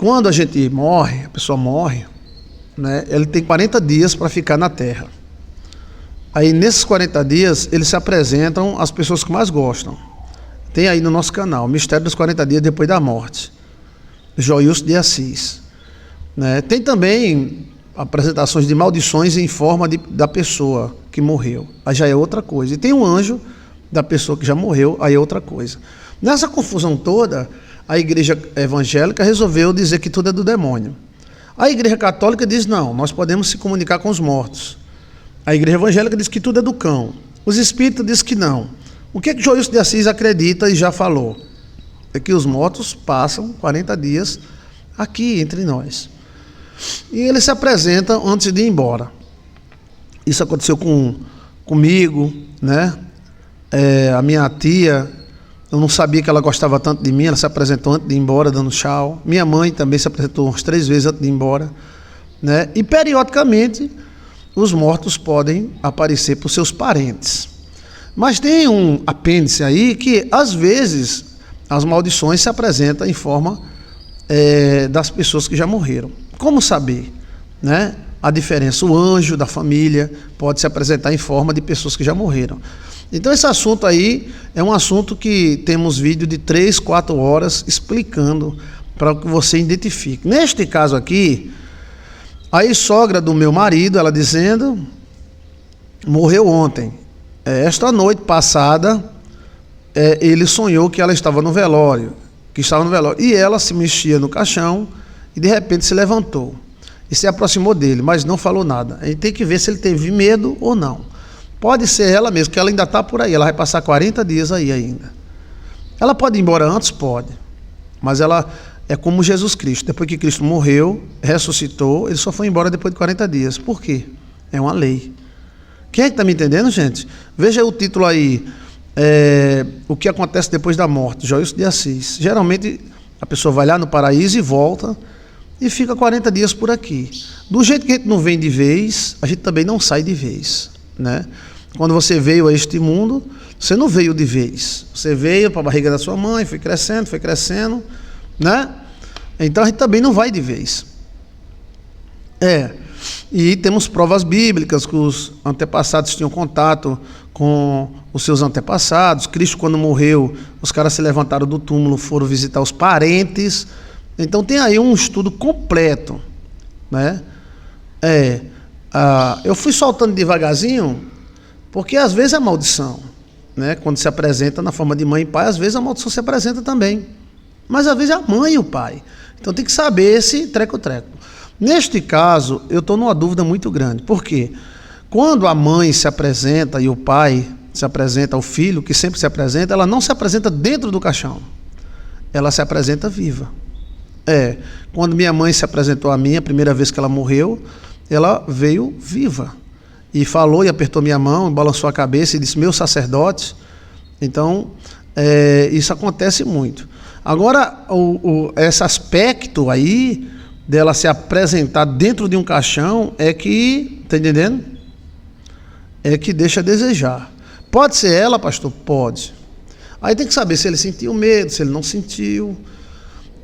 Quando a gente morre, a pessoa morre, né, ele tem 40 dias para ficar na Terra. Aí nesses 40 dias, eles se apresentam às pessoas que mais gostam. Tem aí no nosso canal, Mistério dos 40 Dias Depois da Morte, Joilson de Assis. Né? Tem também apresentações de maldições em forma da pessoa que morreu. Aí já é outra coisa. E tem um anjo da pessoa que já morreu, aí é outra coisa. Nessa confusão toda, a igreja evangélica resolveu dizer que tudo é do demônio. A igreja católica diz, não, nós podemos se comunicar com os mortos. A igreja evangélica diz que tudo é do cão. Os espíritas dizem que não. O que Joilson de Assis acredita e já falou? É que os mortos passam 40 dias aqui entre nós. E eles se apresentam antes de ir embora. Isso aconteceu comigo, né? A minha tia, eu não sabia que ela gostava tanto de mim, ela se apresentou antes de ir embora, dando tchau. Minha mãe também se apresentou umas 3 vezes antes de ir embora, né? E periodicamente os mortos podem aparecer para os seus parentes. Mas tem um apêndice aí que, às vezes, as maldições se apresentam em forma das pessoas que já morreram. Como saber, né? A diferença, o anjo da família pode se apresentar em forma de pessoas que já morreram. Então esse assunto aí é um assunto que temos vídeo de 3, 4 horas explicando para que você identifique. Neste caso aqui, a ex-sogra do meu marido, ela dizendo, morreu ontem. Esta noite passada, ele sonhou que ela estava no velório, e ela se mexia no caixão e de repente se levantou e se aproximou dele, mas não falou nada. A gente tem que ver se ele teve medo ou não. Pode ser ela mesmo, que ela ainda está por aí, ela vai passar 40 dias aí ainda. Ela pode ir embora antes? Pode, mas ela é como Jesus Cristo. Depois que Cristo morreu, ressuscitou, ele só foi embora depois de 40 dias. Por quê? É uma lei. Quem é que está me entendendo, gente? Veja o título aí, o que acontece depois da morte, Joilson de Assis. Geralmente a pessoa vai lá no paraíso e volta e fica 40 dias por aqui. Do jeito que a gente não vem de vez, a gente também não sai de vez, né? Quando você veio a este mundo, você não veio de vez. Você veio para a barriga da sua mãe, foi crescendo, né? Então a gente também não vai de vez. E temos provas bíblicas que os antepassados tinham contato com os seus antepassados. Cristo, quando morreu, os caras se levantaram do túmulo, foram visitar os parentes. Então tem aí um estudo completo, né? Eu fui soltando devagarzinho, porque às vezes é maldição, né? Quando se apresenta na forma de mãe e pai, às vezes a maldição se apresenta também. Mas às vezes é a mãe e o pai. Então tem que saber esse treco-treco. Neste caso, eu estou numa dúvida muito grande. Por quê? Quando a mãe se apresenta e o pai se apresenta ao filho, que sempre se apresenta, ela não se apresenta dentro do caixão. Ela se apresenta viva. Quando minha mãe se apresentou a mim, a primeira vez que ela morreu, ela veio viva. E falou e apertou minha mão, balançou a cabeça e disse, meu sacerdote. Então, isso acontece muito. Agora, esse aspecto aí, dela se apresentar dentro de um caixão, tá entendendo? É que deixa a desejar. Pode ser ela, pastor? Pode. Aí tem que saber se ele sentiu medo, se ele não sentiu,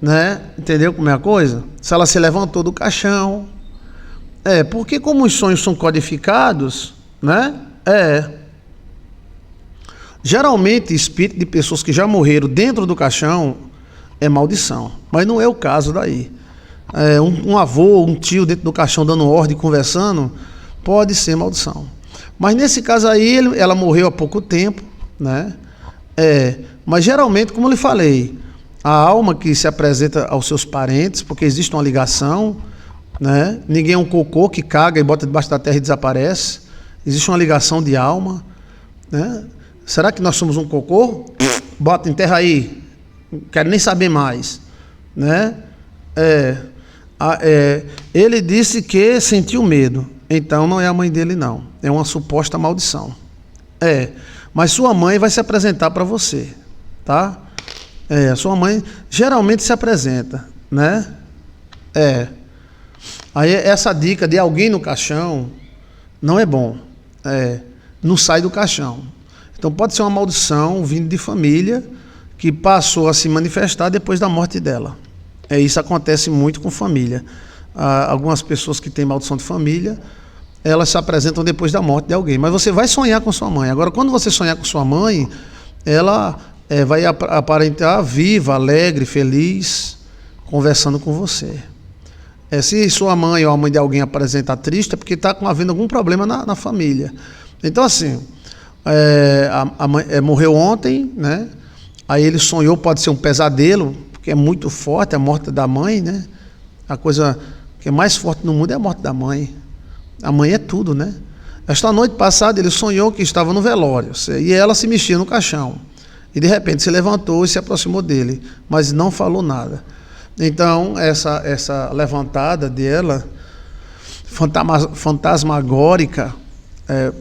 né? Entendeu como é a coisa? Se ela se levantou do caixão. Porque como os sonhos são codificados, né? Geralmente, espírito de pessoas que já morreram dentro do caixão é maldição. Mas não é o caso daí. Um avô, um tio dentro do caixão dando ordem, conversando, pode ser maldição. Mas nesse caso aí, ela morreu há pouco tempo, né? Mas geralmente, como eu lhe falei, a alma que se apresenta aos seus parentes, porque existe uma ligação, né? Ninguém é um cocô que caga e bota debaixo da terra e desaparece. Existe uma ligação de alma, né? Será que nós somos um cocô? Bota em terra aí, não quero nem saber mais, né? Ele disse que sentiu medo, então não é a mãe dele não, é uma suposta maldição. Mas sua mãe vai se apresentar para você, tá? A sua mãe geralmente se apresenta, né? Aí essa dica de alguém no caixão não é bom, não sai do caixão. Então pode ser uma maldição vindo de família que passou a se manifestar depois da morte dela. Isso acontece muito com família. Algumas pessoas que têm maldição de família, elas se apresentam depois da morte de alguém. Mas você vai sonhar com sua mãe. Agora, quando você sonhar com sua mãe, ela vai aparentar viva, alegre, feliz, conversando com você. Se sua mãe ou a mãe de alguém apresentar triste, é porque está havendo algum problema na família. Então, assim, a mãe morreu ontem, né? Aí ele sonhou, pode ser um pesadelo, porque é muito forte a morte da mãe, né? A coisa que é mais forte no mundo é a morte da mãe. A mãe é tudo, né? Esta noite passada ele sonhou que estava no velório e ela se mexia no caixão. E de repente se levantou e se aproximou dele, mas não falou nada. Então essa levantada dela, fantasmagórica,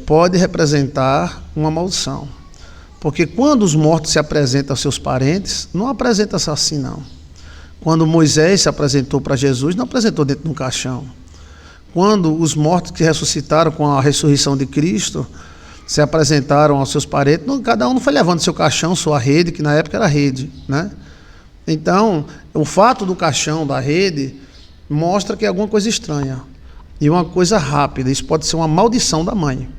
pode representar uma maldição. Porque quando os mortos se apresentam aos seus parentes, não apresenta-se assim não. Quando Moisés se apresentou para Jesus, não apresentou dentro de um caixão. Quando os mortos que ressuscitaram com a ressurreição de Cristo se apresentaram aos seus parentes, cada um não foi levando seu caixão, sua rede, que na época era rede, né? Então, o fato do caixão, da rede, mostra que é alguma coisa estranha e uma coisa rápida. Isso pode ser uma maldição da mãe.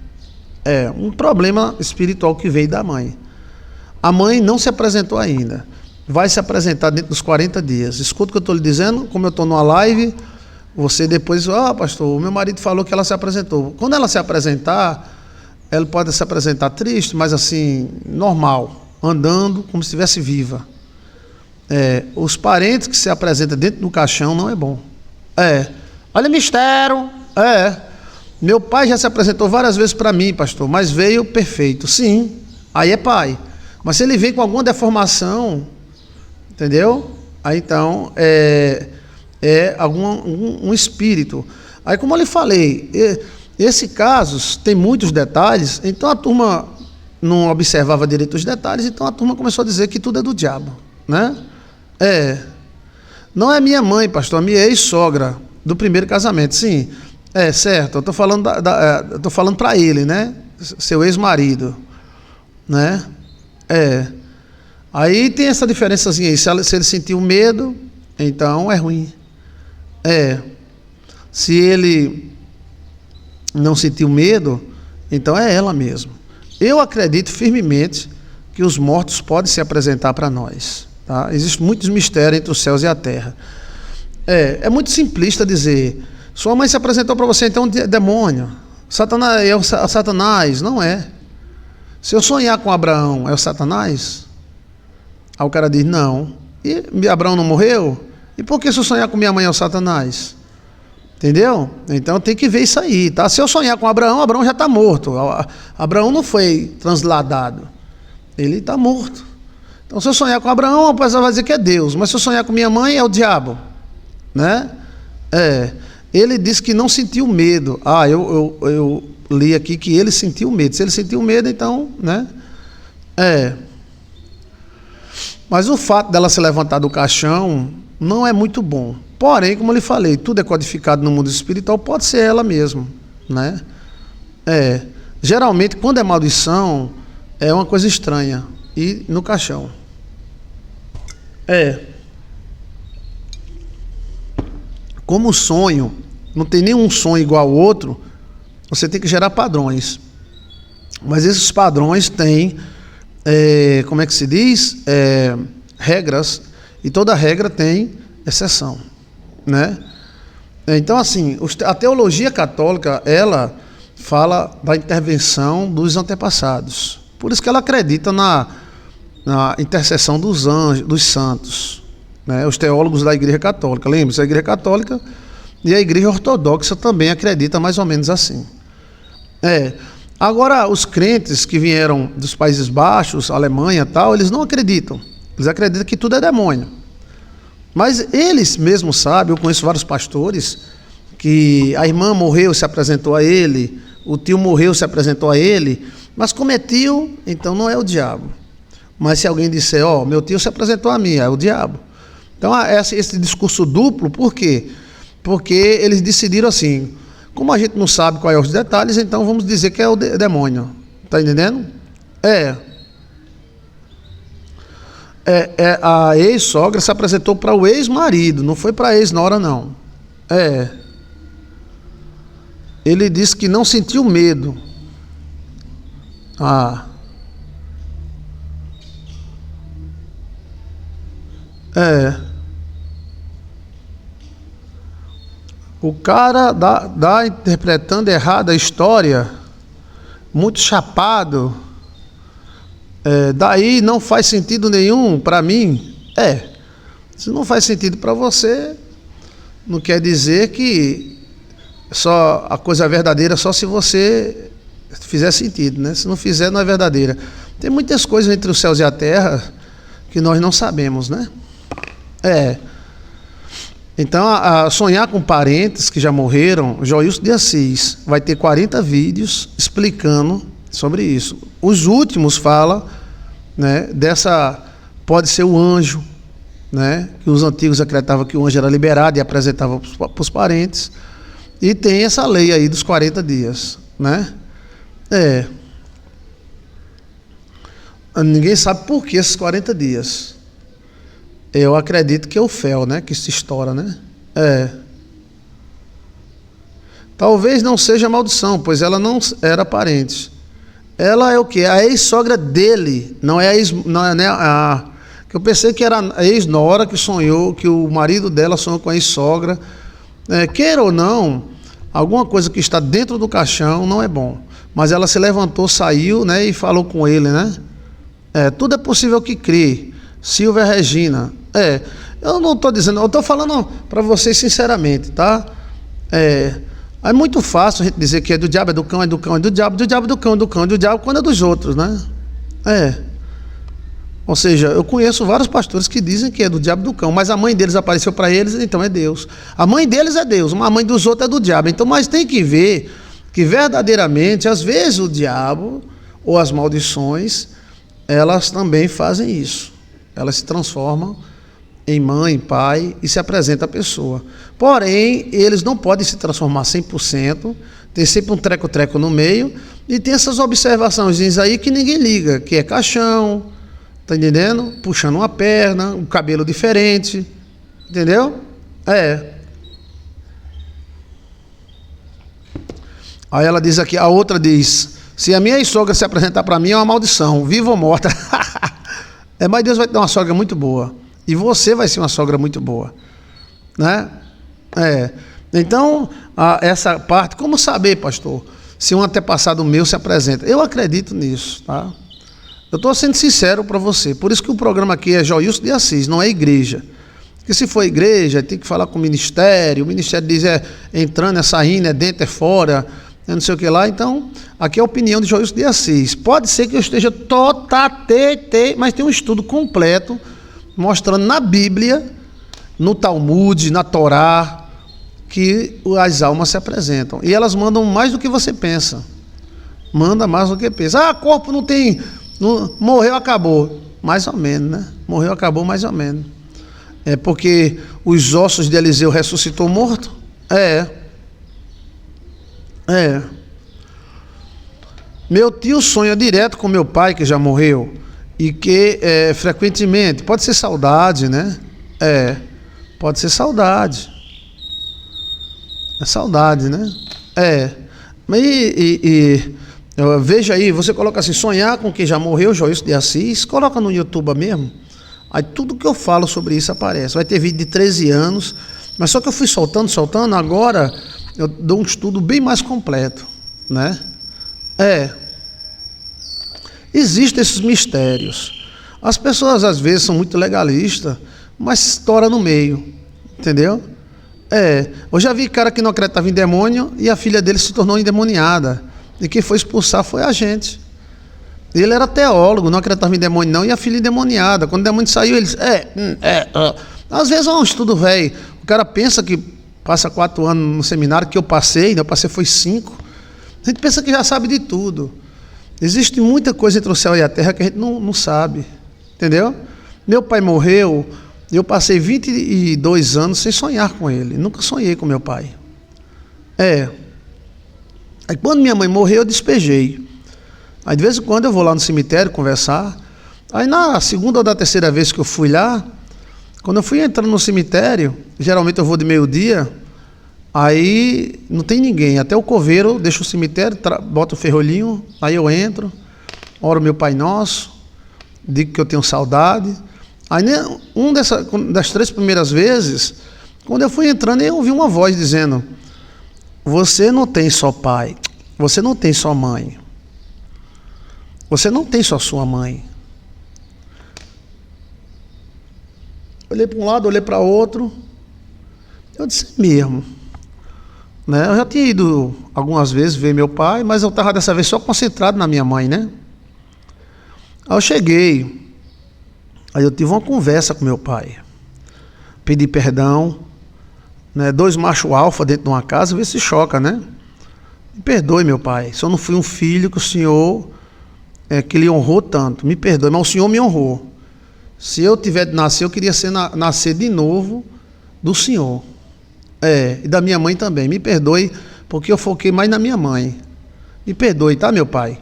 É um problema espiritual que veio da mãe. A mãe não se apresentou ainda. Vai se apresentar dentro dos 40 dias. Escuta o que eu estou lhe dizendo, como eu estou numa live, você depois, pastor, o meu marido falou que ela se apresentou. Quando ela se apresentar, ela pode se apresentar triste, mas assim, normal, andando como se estivesse viva. Os parentes que se apresentam dentro do caixão não é bom. Olha, mistério. Meu pai já se apresentou várias vezes para mim, pastor, mas veio perfeito. Sim, aí é pai. Mas se ele vem com alguma deformação, entendeu? Aí então um espírito. Aí, como eu lhe falei, esse caso tem muitos detalhes, então a turma não observava direito os detalhes, então a turma começou a dizer que tudo é do diabo, né? Não é minha mãe, pastor, a minha ex-sogra do primeiro casamento, sim. Certo, eu estou falando para ele, né? Seu ex-marido, né? Aí tem essa diferençazinha aí. Se ele sentiu medo, então é ruim. Se ele não sentiu medo, então é ela mesmo. Eu acredito firmemente que os mortos podem se apresentar para nós. Tá? Existem muitos mistérios entre os céus e a terra. É muito simplista dizer, sua mãe se apresentou para você, então é demônio. Satanás é o Satanás. Não é. Se eu sonhar com Abraão, é o Satanás? Aí o cara diz, não. E Abraão não morreu? E por que se eu sonhar com minha mãe é o Satanás? Entendeu? Então tem que ver isso aí, tá? Se eu sonhar com Abraão, Abraão já está morto. Abraão não foi transladado. Ele está morto. Então se eu sonhar com Abraão, a pessoa vai dizer que é Deus. Mas se eu sonhar com minha mãe, é o diabo. Né? Ele disse que não sentiu medo. Eu li aqui que ele sentiu medo. Se ele sentiu medo, então, né? Mas o fato dela se levantar do caixão não é muito bom. Porém, como eu lhe falei, tudo é codificado no mundo espiritual, pode ser ela mesma, né? Geralmente, quando é maldição, é uma coisa estranha. E no caixão. Como o sonho, não tem nenhum sonho igual ao outro, você tem que gerar padrões. Mas esses padrões têm, como é que se diz? Regras, e toda regra tem exceção, né? Então, assim, a teologia católica, ela fala da intervenção dos antepassados. Por isso que ela acredita na intercessão dos anjos, dos santos, né? Os teólogos da Igreja Católica, lembre-se, a Igreja Católica e a Igreja Ortodoxa também acredita mais ou menos assim. Agora, os crentes que vieram dos Países Baixos, Alemanha e tal, eles não acreditam. Eles acreditam que tudo é demônio. Mas eles mesmos sabem, eu conheço vários pastores, que a irmã morreu, se apresentou a ele, o tio morreu, se apresentou a ele, mas como é tio, então não é o diabo. Mas se alguém disser, meu tio se apresentou a mim, é o diabo. Então, esse discurso duplo, por quê? Porque eles decidiram assim, como a gente não sabe quais são os detalhes, então vamos dizer que é o demônio. Está entendendo? A ex-sogra se apresentou para o ex-marido, não foi para a ex-nora, não. Ele disse que não sentiu medo. O cara dá interpretando errado a história, muito chapado. Daí não faz sentido nenhum para mim. Se não faz sentido para você, não quer dizer que só a coisa é verdadeira só se você fizer sentido, né? Se não fizer, não é verdadeira. Tem muitas coisas entre os céus e a terra que nós não sabemos, né? Então, sonhar com parentes que já morreram, Joilson de Assis vai ter 40 vídeos explicando sobre isso. Os últimos falam, né, pode ser o anjo, né, que os antigos acreditavam que o anjo era liberado e apresentava para os parentes. E tem essa lei aí dos 40 dias, né? Ninguém sabe por que esses 40 dias. Eu acredito que é o fel, né, que se estoura, né? Talvez não seja maldição, pois ela não era parente. Ela é o quê? A ex-sogra dele, não é que eu pensei que era a ex-nora que sonhou, que o marido dela sonhou com a ex-sogra. Queira ou não, alguma coisa que está dentro do caixão não é bom. Mas ela se levantou, saiu, né, e falou com ele, né? Tudo é possível que crê. Silvia Regina. Eu não estou dizendo, eu estou falando para vocês sinceramente, tá? É muito fácil a gente dizer que é do diabo, é do cão, é do cão, é do diabo, do diabo, do cão, do cão, do diabo, quando é dos outros, né? Ou seja, eu conheço vários pastores que dizem que é do diabo, do cão, mas a mãe deles apareceu para eles, então é Deus. A mãe deles é Deus, a mãe dos outros é do diabo. Então, mas tem que ver que verdadeiramente, às vezes o diabo ou as maldições, elas também fazem isso. Elas se transformam em mãe, pai e se apresenta a pessoa. Porém, eles não podem se transformar 100%, tem sempre um treco-treco no meio, e tem essas observações aí que ninguém liga, que é caixão, tá entendendo? Puxando uma perna, um cabelo diferente, entendeu? Aí ela diz aqui, a outra diz, se a minha sogra se apresentar para mim é uma maldição, viva ou morta. Mas Deus vai ter uma sogra muito boa. E você vai ser uma sogra muito boa, né? Então, essa parte, como saber, pastor, se um antepassado meu se apresenta? Eu acredito nisso, tá? Eu estou sendo sincero para você. Por isso que o programa aqui é Joilson de Assis, não é igreja. Porque se for igreja, tem que falar com o ministério diz entrando, é saindo, é dentro, é fora, não sei o que lá. Então, aqui é a opinião de Joilson de Assis. Pode ser que eu esteja mas tem um estudo completo mostrando na Bíblia, no Talmud, na Torá, que as almas se apresentam. E elas mandam mais do que você pensa. Manda mais do que pensa. Corpo não tem... morreu, acabou. Mais ou menos, né? Morreu, acabou, mais ou menos. Porque os ossos de Eliseu ressuscitou morto? Meu tio sonha direto com meu pai, que já morreu. E que frequentemente, pode ser saudade, né? Pode ser saudade. É saudade, né? Veja aí, você coloca assim, sonhar com quem já morreu, Joilson de Assis, coloca no YouTube mesmo. Aí tudo que eu falo sobre isso aparece. Vai ter vídeo de 13 anos, mas só que eu fui soltando, agora eu dou um estudo bem mais completo, né? Existem esses mistérios. As pessoas às vezes são muito legalistas, mas se estoura no meio, entendeu? Eu já vi cara que não acreditava em demônio e a filha dele se tornou endemoniada. E quem foi expulsar foi a gente. Ele era teólogo, não acreditava em demônio não, e a filha endemoniada. Quando o demônio saiu, ele disse, Às vezes é um estudo velho. O cara pensa que passa 4 anos no seminário, que eu passei foi 5. A gente pensa que já sabe de tudo. Existe muita coisa entre o céu e a terra que a gente não sabe, entendeu? Meu pai morreu, eu passei 22 anos sem sonhar com ele. Nunca sonhei com meu pai. Aí quando minha mãe morreu, eu despejei. Aí de vez em quando eu vou lá no cemitério conversar, Aí na segunda ou da terceira vez que eu fui lá, quando eu fui entrando no cemitério, geralmente eu vou de meio-dia, aí não tem ninguém, até o coveiro deixa o cemitério, bota o ferrolhinho, aí eu entro, oro meu Pai Nosso, digo que eu tenho saudade. Aí das 3 primeiras vezes, quando eu fui entrando, eu ouvi uma voz dizendo: você não tem só pai, você não tem só mãe, você não tem só sua mãe. Olhei para um lado, olhei para outro, eu disse mesmo, né? Eu já tinha ido algumas vezes ver meu pai, mas eu estava dessa vez só concentrado na minha mãe, né? Aí eu cheguei, aí eu tive uma conversa com meu pai, pedi perdão, né? 2 machos alfa dentro de uma casa, vê se choca, né? Me perdoe, meu pai, se eu não fui um filho que o senhor, que lhe honrou tanto, me perdoe, mas o senhor me honrou. Se eu tiver de nascer, eu queria nascer de novo do senhor, e da minha mãe também. Me perdoe, porque eu foquei mais na minha mãe. Me perdoe, tá, meu pai?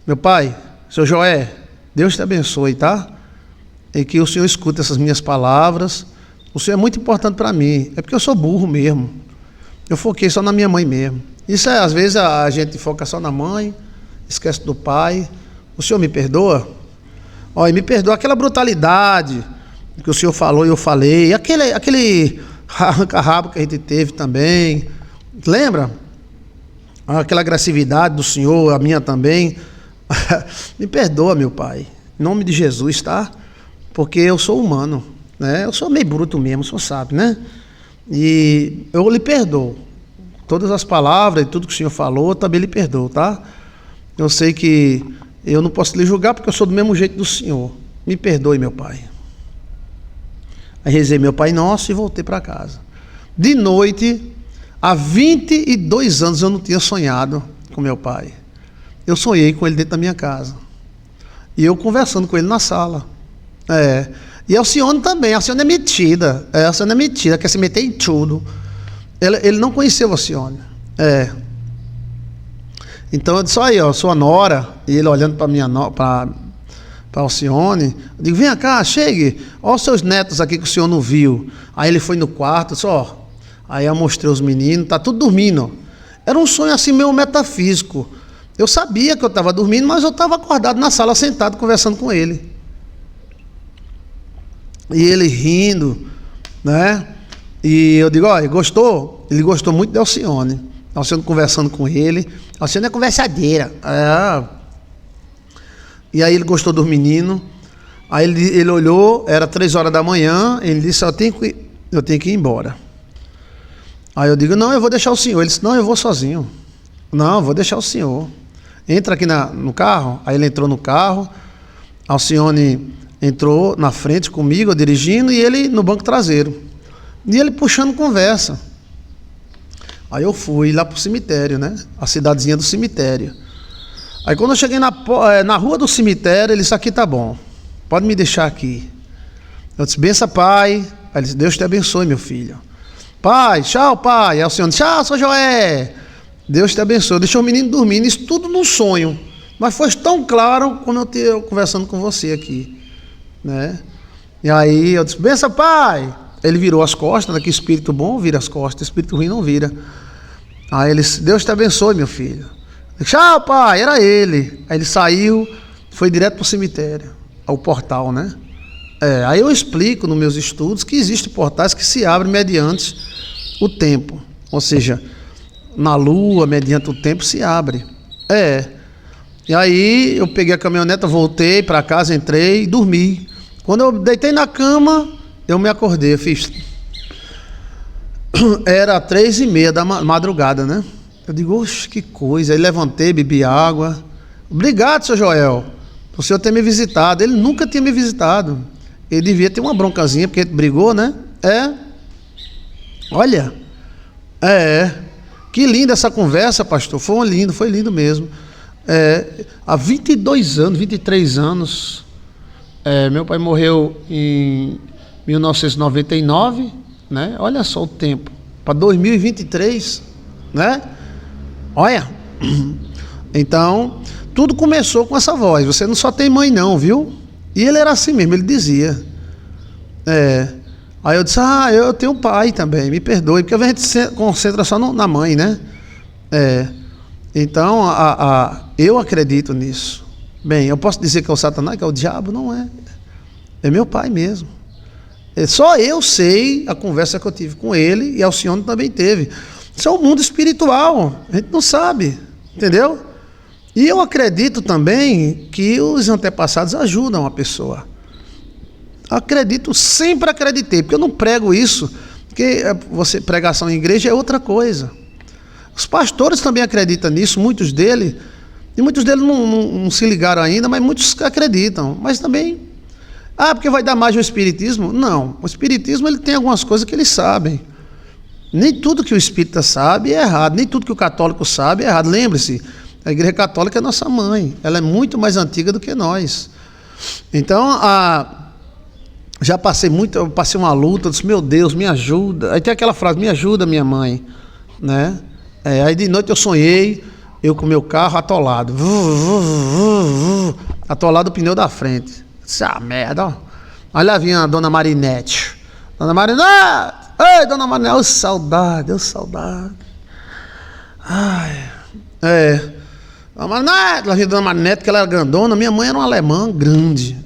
Meu pai, seu Joé, Deus te abençoe, tá? E que o senhor escute essas minhas palavras. O senhor é muito importante para mim. É porque eu sou burro mesmo. Eu foquei só na minha mãe mesmo. Isso às vezes a gente foca só na mãe, esquece do pai. O senhor me perdoa? Olha, me perdoa aquela brutalidade que o senhor falou e eu falei, aquele arranca-rabo que a gente teve também, lembra? Aquela agressividade do senhor, a minha também. Me perdoa, meu pai, em nome de Jesus, tá? Porque eu sou humano, né? Eu sou meio bruto mesmo, o senhor sabe, né? E eu lhe perdoo. Todas as palavras e tudo que o senhor falou, eu também lhe perdoo, tá? Eu sei que eu não posso lhe julgar porque eu sou do mesmo jeito do senhor. Me perdoe, meu pai. Aí rezei meu Pai Nosso e voltei para casa. De noite, há 22 anos eu não tinha sonhado com meu pai. Eu sonhei com ele dentro da minha casa. E eu conversando com ele na sala. E a Alcione também. A Alcione é metida. A Alcione é metida, quer se meter em tudo. Ele não conheceu a Alcione. Então eu disse: aí, ó, sua nora. E ele olhando para minha para Alcione, eu digo: vem cá, chegue, olha os seus netos aqui que o senhor não viu. Aí ele foi no quarto, só. Aí eu mostrei os meninos, tá tudo dormindo. Era um sonho assim meio metafísico. Eu sabia que eu estava dormindo, mas eu estava acordado na sala, sentado, conversando com ele. E ele rindo, né? E eu digo: olha, gostou? Ele gostou muito da Alcione. Alcione conversando com ele. Alcione é conversadeira. E aí ele gostou dos meninos. Aí ele olhou, era 3 horas da manhã. Ele disse: eu tenho que ir embora. Aí eu digo: não, eu vou deixar o senhor. Ele disse: não, eu vou sozinho. Não, eu vou deixar o senhor. Entra aqui no carro. Aí ele entrou no carro. Alcione entrou na frente comigo, eu dirigindo, e ele no banco traseiro. E ele puxando conversa. Aí eu fui lá pro cemitério, né? A cidadezinha do cemitério. Aí quando eu cheguei na rua do cemitério, ele disse: aqui tá bom, pode me deixar aqui. Eu disse: benção, pai. Aí ele disse: Deus te abençoe, meu filho. Pai, tchau, pai. Aí o senhor disse: tchau, seu Joé. Deus te abençoe. Deixou o menino dormindo, isso tudo num sonho. Mas foi tão claro quando eu conversando com você aqui, né? E aí eu disse: benção, pai. Ele virou as costas, né? Que espírito bom vira as costas, espírito ruim não vira. Aí ele disse: Deus te abençoe, meu filho. Tchau, pai. Era ele. Aí ele saiu, foi direto para o cemitério, ao portal, né? Aí eu explico nos meus estudos que existem portais que se abrem mediante o tempo. Ou seja, na lua, mediante o tempo, se abre. E aí eu peguei a caminhoneta, voltei para casa, entrei e dormi. Quando eu deitei na cama, eu me acordei, era 3h30 da madrugada, né? Eu digo: oxe, que coisa. Aí levantei, bebi água. Obrigado, seu Joel, por o senhor ter me visitado. Ele nunca tinha me visitado. Ele devia ter uma broncazinha, porque ele brigou, né? Olha, que linda essa conversa, pastor. Foi lindo mesmo. Há 22 anos, 23 anos, meu pai morreu em 1999, né? Olha só o tempo, para 2023, né? Olha, então tudo começou com essa voz. Você não só tem mãe não, viu? E ele era assim mesmo, ele dizia. Aí eu disse, eu tenho pai também, me perdoe, porque a gente se concentra só na mãe, né? Então, eu acredito nisso. Bem, eu posso dizer que é o Satanás, que é o diabo? Não é. É meu pai mesmo. Só eu sei a conversa que eu tive com ele, e Alcione também teve. Isso é um mundo espiritual, a gente não sabe, entendeu? E eu acredito também que os antepassados ajudam a pessoa. Acredito, sempre acreditei, porque eu não prego isso, porque pregação em igreja é outra coisa. Os pastores também acreditam nisso, muitos deles não se ligaram ainda, mas muitos acreditam. Mas também, porque vai dar mais o espiritismo? Não, o espiritismo ele tem algumas coisas que eles sabem. Nem tudo que o espírita sabe é errado, nem tudo que o católico sabe é errado. Lembre-se, a Igreja Católica é nossa mãe, ela é muito mais antiga do que nós. Então, eu passei uma luta, eu disse, meu Deus, me ajuda. Aí tem aquela frase, me ajuda, minha mãe, né? Aí de noite eu sonhei, eu com o meu carro atolado, atolado o pneu da frente. Essa merda, ó. Aí lá vinha a dona Marinete. Dona Marinete! Ei, dona Marinete, saudade. Ai, Dona Marinete, lá vinha a dona Marinete, que ela era grandona. Minha mãe era uma alemã grande.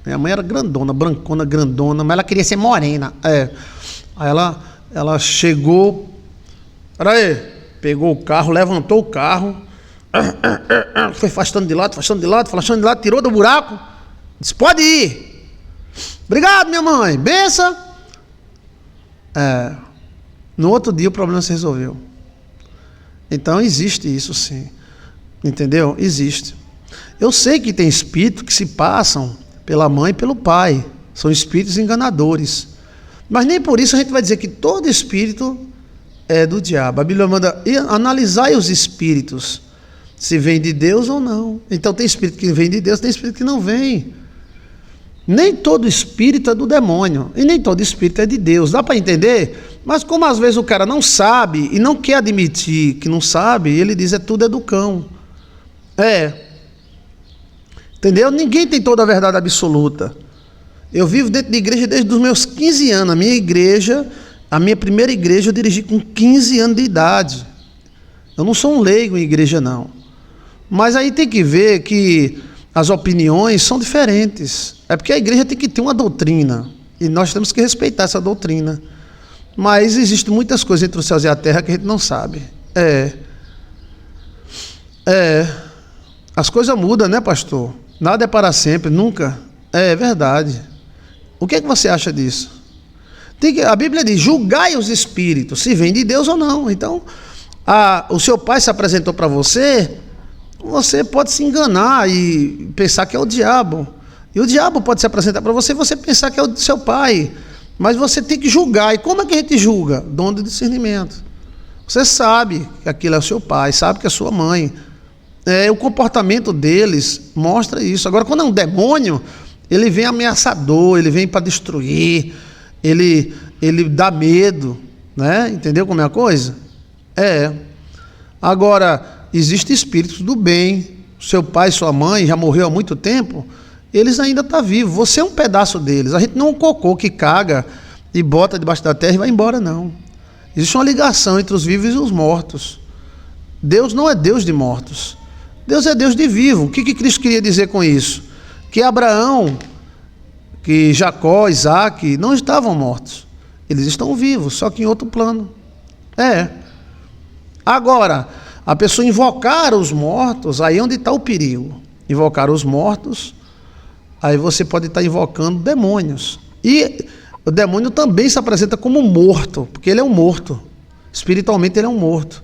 Minha mãe era grandona, brancona, grandona, mas ela queria ser morena. Aí ela chegou, pegou o carro, levantou o carro, foi afastando de lado, tirou do buraco, disse, pode ir. Obrigado, minha mãe, benção. No outro dia o problema se resolveu. Então existe isso sim, entendeu? Existe. Eu sei que tem espíritos que se passam pela mãe e pelo pai, são espíritos enganadores, mas nem por isso a gente vai dizer que todo espírito é do diabo. A Bíblia manda analisar os espíritos, se vem de Deus ou não. Então tem espírito que vem de Deus, tem espírito que não vem. Nem todo espírito é do demônio, e nem todo espírito é de Deus, dá para entender? Mas como às vezes o cara não sabe, e não quer admitir que não sabe, ele diz, tudo é do cão. Entendeu? Ninguém tem toda a verdade absoluta. Eu vivo dentro de igreja desde os meus 15 anos. A minha primeira igreja eu dirigi com 15 anos de idade. Eu não sou um leigo em igreja, não. Mas aí tem que ver que as opiniões são diferentes. É porque a igreja tem que ter uma doutrina. E nós temos que respeitar essa doutrina. Mas existem muitas coisas entre os céus e a terra que a gente não sabe. As coisas mudam, né, pastor? Nada é para sempre, nunca. É verdade. O que é que você acha disso? A Bíblia diz, julgai os espíritos, se vem de Deus ou não. Então, o seu pai se apresentou para você, você pode se enganar e pensar que é o diabo. E o diabo pode se apresentar para você e você pensar que é o seu pai. Mas você tem que julgar. E como é que a gente julga? Dom de discernimento. Você sabe que aquilo é o seu pai, sabe que é a sua mãe. O comportamento deles mostra isso. Agora, quando é um demônio, ele vem ameaçador, ele vem para destruir, ele dá medo, né? Entendeu como é a coisa? Agora, existem espíritos do bem. Seu pai, sua mãe já morreu há muito tempo, eles ainda estão vivos. Você é um pedaço deles. A gente não é um cocô que caga e bota debaixo da terra e vai embora, não. Existe uma ligação entre os vivos e os mortos. Deus não é Deus de mortos. Deus é Deus de vivo. O que Cristo queria dizer com isso? Que Abraão, que Jacó, Isaac não estavam mortos. Eles estão vivos, só que em outro plano. Agora, a pessoa invocar os mortos, aí é onde está o perigo. Invocar os mortos, aí você pode estar invocando demônios. E o demônio também se apresenta como morto, porque ele é um morto. Espiritualmente ele é um morto.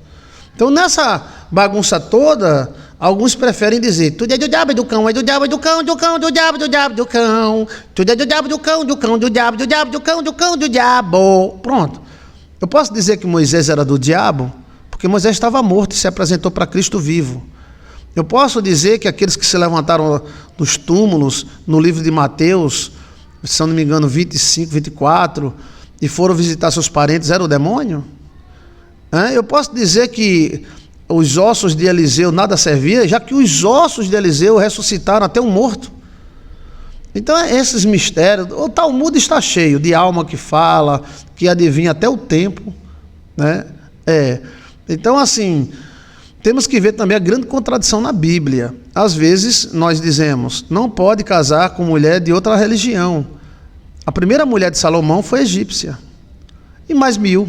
Então nessa bagunça toda, alguns preferem dizer, tudo é do diabo e do cão, é do diabo e do cão, do cão, do diabo, do diabo, do cão. Tudo é do diabo, do cão, do cão, do diabo, do diabo, do cão, do cão, do diabo. Pronto. Eu posso dizer que Moisés era do diabo, porque Moisés estava morto e se apresentou para Cristo vivo. Eu posso dizer que aqueles que se levantaram dos túmulos, no livro de Mateus, se não me engano, 25, 24, e foram visitar seus parentes, era o demônio? Eu posso dizer que os ossos de Eliseu nada servia, já que os ossos de Eliseu ressuscitaram até um morto. Então, esses mistérios, o Talmud está cheio de alma que fala, que adivinha até o tempo, né? Então, assim, temos que ver também a grande contradição na Bíblia. Às vezes, nós dizemos, não pode casar com mulher de outra religião. A primeira mulher de Salomão foi egípcia, e mais 1000.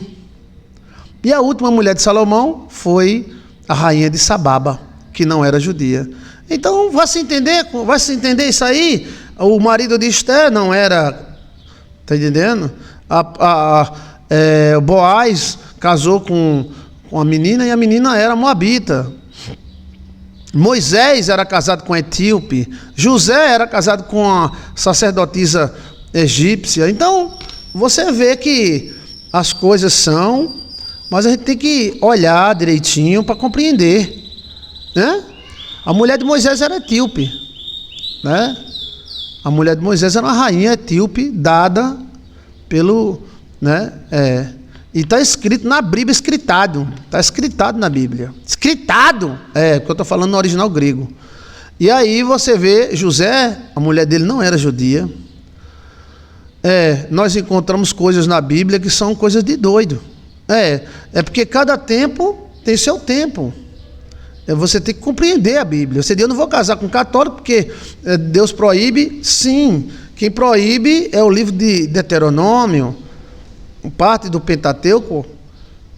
E a última mulher de Salomão foi a rainha de Sababa, que não era judia. Então, vai se entender isso aí? O marido de Esther não era, está entendendo? O Boaz casou com a menina e a menina era moabita. Moisés era casado com a etíope. José era casado com a sacerdotisa egípcia. Então, você vê que as coisas são, mas a gente tem que olhar direitinho para compreender, né? A mulher de Moisés era etíope, né? A mulher de Moisés era uma rainha etíope dada pelo, né? E está escrito na Bíblia, está escritado na Bíblia. Escritado, porque eu estou falando no original grego. E aí você vê José, a mulher dele não era judia. Nós encontramos coisas na Bíblia que são coisas de doido. É porque cada tempo tem seu tempo. Você tem que compreender a Bíblia. Você diz, eu não vou casar com católico porque Deus proíbe. Sim, quem proíbe é o livro de Deuteronômio, parte do Pentateuco,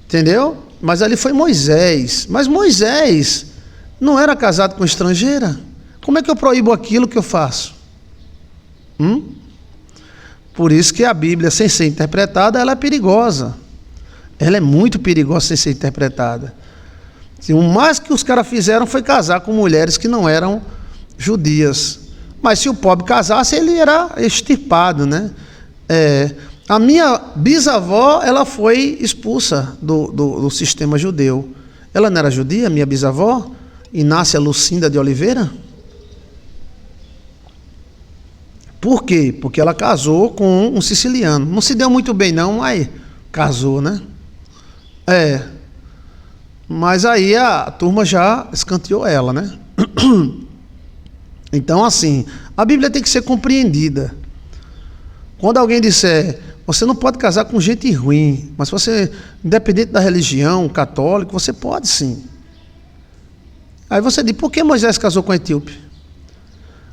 entendeu? Mas ali foi Moisés. Mas Moisés não era casado com estrangeira. Como é que eu proíbo aquilo que eu faço? Por isso que a Bíblia, sem ser interpretada, ela é perigosa. Ela é muito perigosa sem ser interpretada. O mais que os caras fizeram foi casar com mulheres que não eram judias. Mas se o pobre casasse, ele era extirpado, né? A minha bisavó, ela foi expulsa do sistema judeu. Ela não era judia, minha bisavó? Inácia Lucinda de Oliveira? Por quê? Porque ela casou com um siciliano. Não se deu muito bem não, mas casou, né? Mas aí a turma já escanteou ela, né? Então, assim, a Bíblia tem que ser compreendida. Quando alguém disser, você não pode casar com gente ruim, mas você, independente da religião, católico, você pode sim. Aí você diz, por que Moisés casou com a etíope?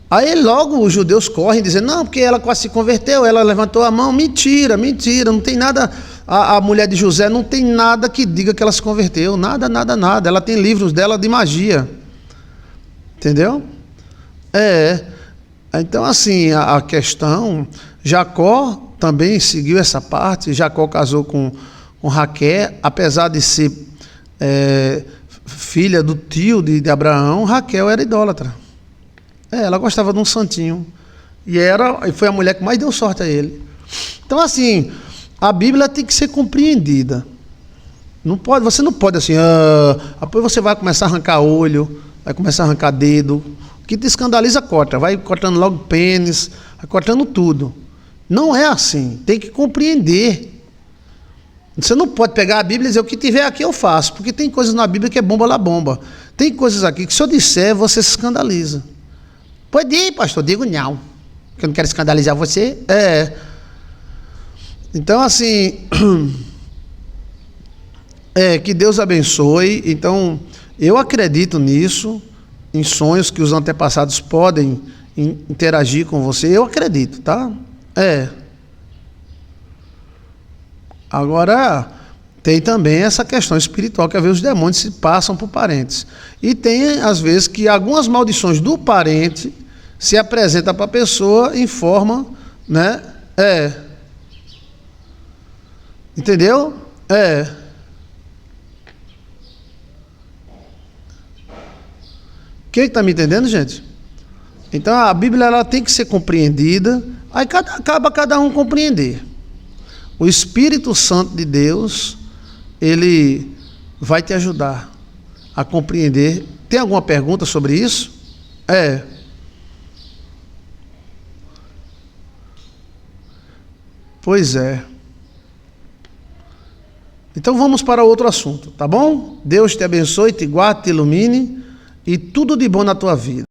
Aí logo os judeus correm dizendo, não, porque ela quase se converteu, ela levantou a mão. Mentira, não tem nada. A mulher de José não tem nada que diga que ela se converteu, nada. Ela tem livros dela de magia, entendeu? Então assim, a questão, Jacó também seguiu essa parte. Jacó casou com Raquel, apesar de ser filha do tio de Abraão. Raquel era idólatra. Ela gostava de um santinho. E foi a mulher que mais deu sorte a ele. Então, assim, a Bíblia tem que ser compreendida. Você não pode assim, depois você vai começar a arrancar olho, vai começar a arrancar dedo. O que te escandaliza, corta. Vai cortando logo pênis, vai cortando tudo. Não é assim. Tem que compreender. Você não pode pegar a Bíblia e dizer, o que tiver aqui eu faço. Porque tem coisas na Bíblia que é bomba lá bomba. Tem coisas aqui que se eu disser, você se escandaliza. Pode ir, pastor, digo não, que eu não quero escandalizar você. Então, assim, que Deus abençoe. Então, eu acredito nisso, em sonhos que os antepassados podem interagir com você. Eu acredito, tá? Agora, tem também essa questão espiritual, que às vezes os demônios se passam por parentes. E tem, às vezes, que algumas maldições do parente se apresenta para a pessoa em forma, né? Entendeu? Quem está me entendendo, gente? Então a Bíblia ela tem que ser compreendida, aí acaba cada um compreender. O Espírito Santo de Deus, ele vai te ajudar a compreender. Tem alguma pergunta sobre isso? Pois é. Então vamos para outro assunto, tá bom? Deus te abençoe, te guarde, te ilumine e tudo de bom na tua vida.